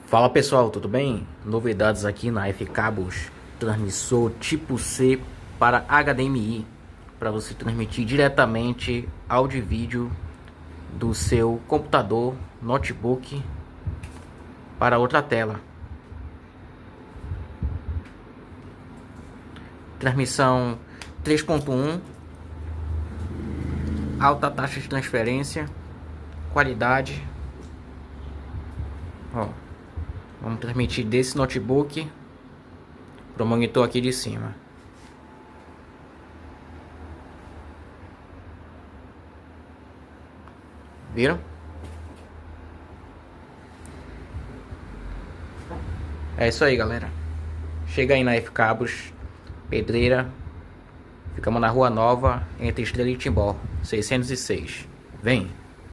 Fala pessoal, tudo bem? Novidades aqui na F-Cabos, transmissor tipo C para HDMI, para você transmitir diretamente áudio e vídeo do seu computador, notebook para outra tela. Transmissão 3.1, alta taxa de transferência, qualidade. Ó, vamos transmitir desse notebook para o monitor aqui de cima. Viram? É isso aí, galera. Chega aí na F-Cabos, Pedreira. Ficamos na Rua Nova, entre Estrela e Timbó, 606. Vem!